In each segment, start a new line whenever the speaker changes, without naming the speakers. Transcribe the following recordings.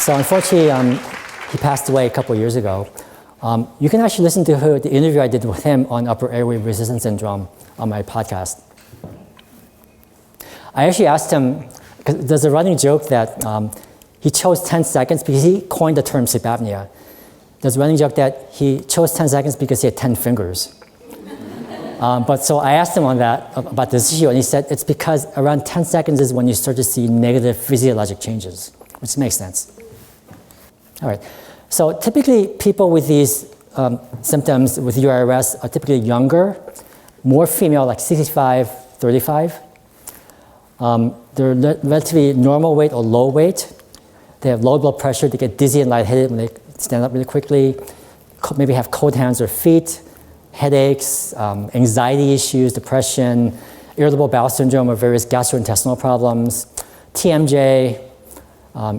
So unfortunately, he passed away a couple of years ago. You can actually listen to the interview I did with him on upper airway resistance syndrome on my podcast. I actually asked him, because there's a running joke that he chose 10 seconds because he coined the term sleep apnea. There's a running joke that he chose 10 seconds because he had 10 fingers. But so I asked him on that, about this issue, and he said it's because around 10 seconds is when you start to see negative physiologic changes, which makes sense. All right, so typically people with these symptoms with URS are typically younger, more female, like 65, 35. They're relatively normal weight or low weight. They have low blood pressure, they get dizzy and lightheaded when they stand up really quickly, maybe have cold hands or feet, headaches, anxiety issues, depression, irritable bowel syndrome or various gastrointestinal problems, TMJ,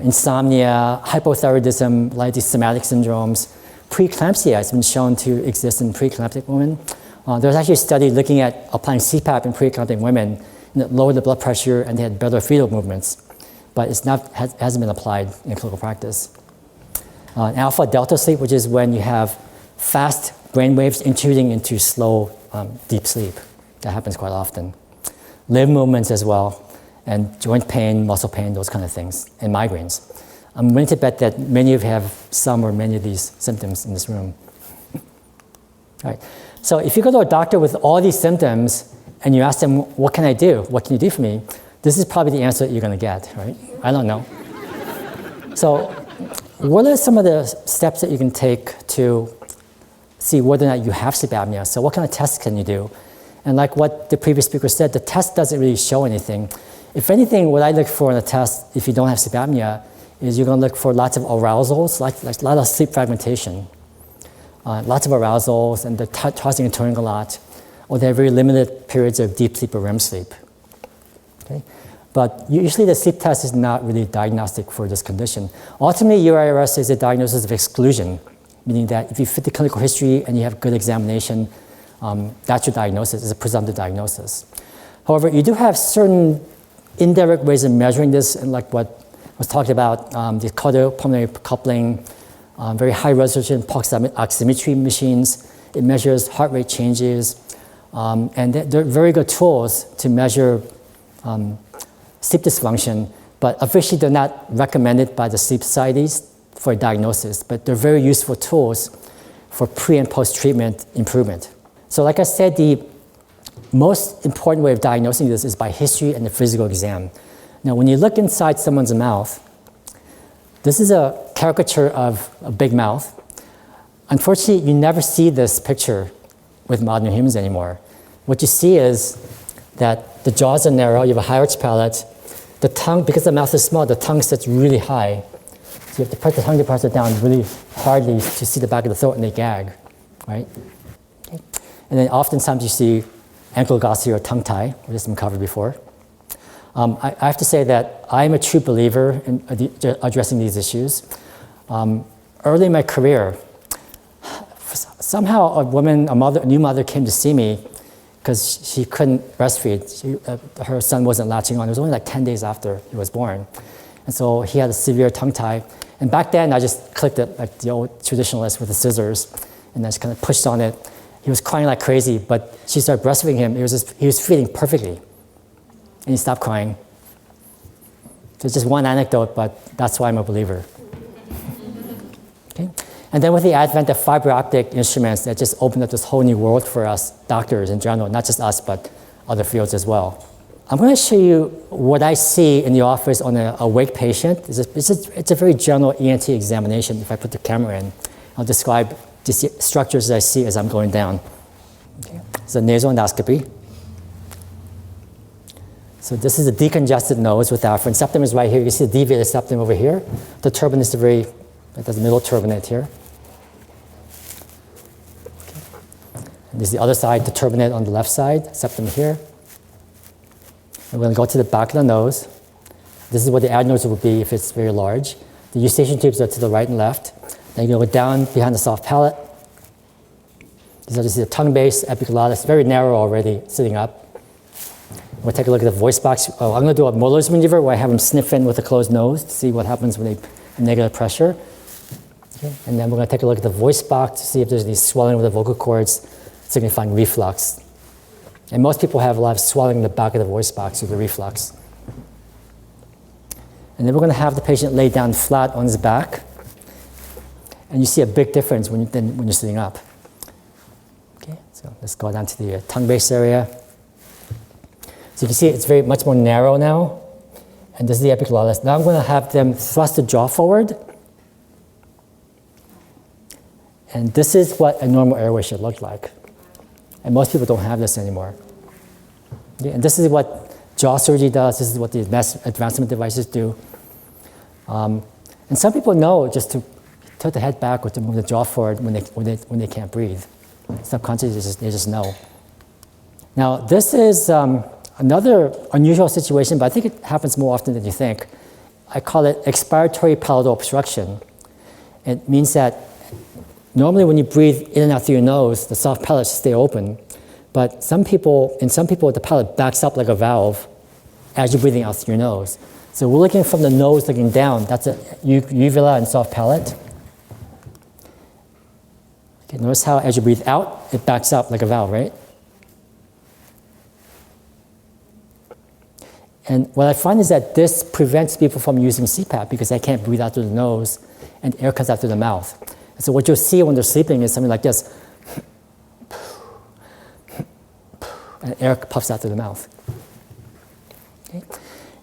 insomnia, hypothyroidism, like these somatic syndromes. Preeclampsia has been shown to exist in preeclamptic women. There's actually a study looking at applying CPAP in preeclamptic women, and it lowered the blood pressure and they had better fetal movements, but hasn't been applied in clinical practice. Alpha delta sleep, which is when you have fast brain waves intruding into slow, deep sleep. That happens quite often. Limb movements as well, and joint pain, muscle pain, those kind of things, and migraines. I'm willing to bet that many of you have some or many of these symptoms in this room. All right. So if you go to a doctor with all these symptoms and you ask them, what can I do? What can you do for me? This is probably the answer that you're going to get, right? I don't know. So what are some of the steps that you can take to see whether or not you have sleep apnea? So what kind of tests can you do? And like what the previous speaker said, the test doesn't really show anything. If anything, what I look for in a test, if you don't have sleep apnea, is you're going to look for lots of arousals, like a lot of sleep fragmentation. Lots of arousals, and they're tossing and turning a lot, or they have very limited periods of deep sleep or REM sleep. Okay? But usually the sleep test is not really diagnostic for this condition. Ultimately, URS is a diagnosis of exclusion, meaning that if you fit the clinical history and you have good examination, that's your diagnosis, it's a presumptive diagnosis. However, you do have certain indirect ways of measuring this, and like what was talked about, the cardiopulmonary coupling, very high resolution pulse oximetry machines. It measures heart rate changes, and they're very good tools to measure sleep dysfunction, but officially they're not recommended by the sleep societies for diagnosis, but they're very useful tools for pre and post-treatment improvement. So like I said, the most important way of diagnosing this is by history and the physical exam. Now, when you look inside someone's mouth, this is a caricature of a big mouth. Unfortunately, you never see this picture with modern humans anymore. What you see is that the jaws are narrow, you have a high arch palate, the tongue, because the mouth is small, the tongue sits really high. So you have to press the tongue depressor down really hardly to see the back of the throat and they gag, right? Okay. And then oftentimes you see ankylosing or tongue tie, which has been covered before. I have to say that I'm a true believer in addressing these issues. Early in my career, somehow a new mother came to see me because she couldn't breastfeed. Her son wasn't latching on. It was only like 10 days after he was born. And so he had a severe tongue tie. And back then, I just clicked it like the old traditionalist with the scissors, and I just kind of pushed on it. He was crying like crazy, but she started breastfeeding him. He was feeding perfectly. And he stopped crying. So it's just one anecdote, but that's why I'm a believer. Okay? And then with the advent of fiber optic instruments, that just opened up this whole new world for us doctors in general, not just us, but other fields as well. I'm going to show you what I see in the office on an awake patient. It's a very general ENT examination. If I put the camera in, I'll describe the structures that I see as I'm going down. Okay. It's a nasal endoscopy. So this is a decongested nose with diaphragm. Septum is right here. You see the deviated septum over here. The turbinate is the middle turbinate here. Okay. And this is the other side, the turbinate on the left side, septum here. And we're going to go to the back of the nose. This is what the adenoids would be if it's very large. The eustachian tubes are to the right and left. Then you go down behind the soft palate. These are just the tongue base, epiglottis, very narrow already, sitting up. We'll take a look at the voice box. I'm going to do a Muller's maneuver where I have them sniff in with a closed nose to see what happens when they negative pressure. Okay. And then we're going to take a look at the voice box to see if there's any swelling of the vocal cords, signifying reflux. And most people have a lot of swelling in the back of the voice box with the reflux. And then we're going to have the patient lay down flat on his back. And you see a big difference when you're sitting up. Okay, so let's go down to the tongue base area. So you can see it's very much more narrow now. And this is the epiglottis. Now I'm going to have them thrust the jaw forward. And this is what a normal airway should look like. And most people don't have this anymore. Okay, and this is what jaw surgery does. This is what the advancement devices do. And some people know just to tilt the head back or to move the jaw forward when they can't breathe. Subconsciously, they just know. Now, this is another unusual situation, but I think it happens more often than you think. I call it expiratory palatal obstruction. It means that normally when you breathe in and out through your nose, the soft palate should stay open. But in some people, the palate backs up like a valve as you're breathing out through your nose. So we're looking from the nose looking down. That's a uvula and soft palate. Okay, notice how as you breathe out, it backs up like a valve, right? And what I find is that this prevents people from using CPAP because they can't breathe out through the nose and air comes out through the mouth. And so what you'll see when they're sleeping is something like this. And air puffs out through the mouth. Okay?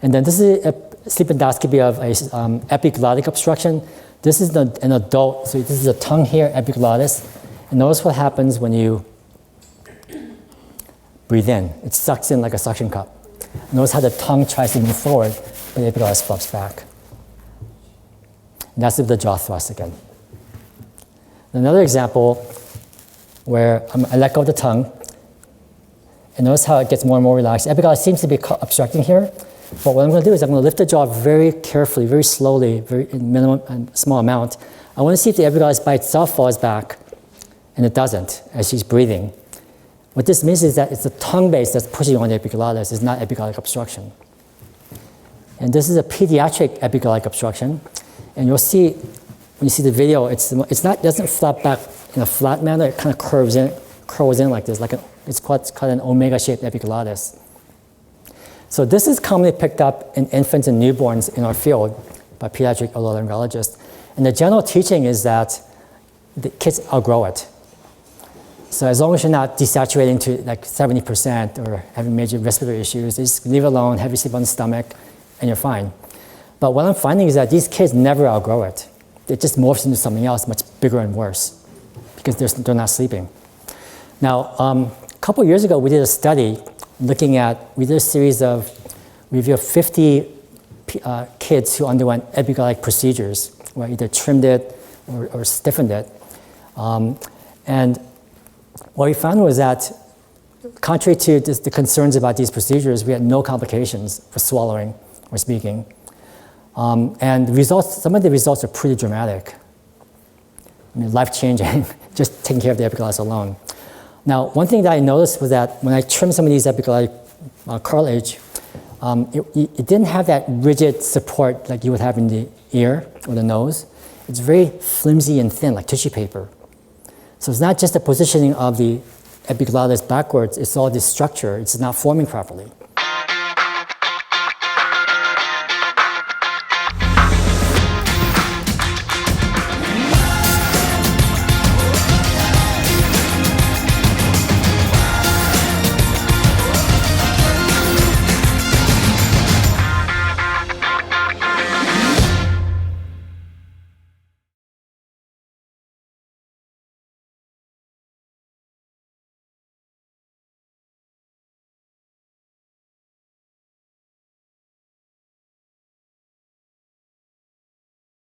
And then this is a sleep endoscopy of a epiglottic obstruction. This is an adult, so this is the tongue here, epiglottis. And notice what happens when you breathe in. It sucks in like a suction cup. Notice how the tongue tries to move forward, but the epiglottis flops back. And that's the jaw thrust again. Another example where I let go of the tongue, and notice how it gets more and more relaxed. Epiglottis seems to be obstructing here, but what I'm going to do is I'm going to lift the jaw very carefully, very slowly, in minimum and small amount. I want to see if the epiglottis by itself falls back, and it doesn't as she's breathing. What this means is that it's the tongue base that's pushing on the epiglottis, it's not epiglottic obstruction. And this is a pediatric epiglottic obstruction, and you'll see when you see the video, it doesn't flap back in a flat manner. It kind of curls in like this, it's called an omega-shaped epiglottis. So this is commonly picked up in infants and newborns in our field by pediatric otolaryngologists. And the general teaching is that the kids outgrow it. So as long as you're not desaturating to like 70% or having major respiratory issues, just leave it alone, have you sleep on the stomach, and you're fine. But what I'm finding is that these kids never outgrow it. It just morphs into something else much bigger and worse because they're not sleeping. Now, a couple years ago, we did a study we did a series of review of 50 kids who underwent epiglottic procedures, where either trimmed it or stiffened it. And what we found was that, contrary to the concerns about these procedures, we had no complications for swallowing or speaking. And some of the results are pretty dramatic. I mean, life-changing, just taking care of the epiglottis alone. Now, one thing that I noticed was that when I trimmed some of these epiglottic cartilage, it didn't have that rigid support like you would have in the ear or the nose. It's very flimsy and thin, like tissue paper. So it's not just the positioning of the epiglottis backwards, it's all this structure. It's not forming properly.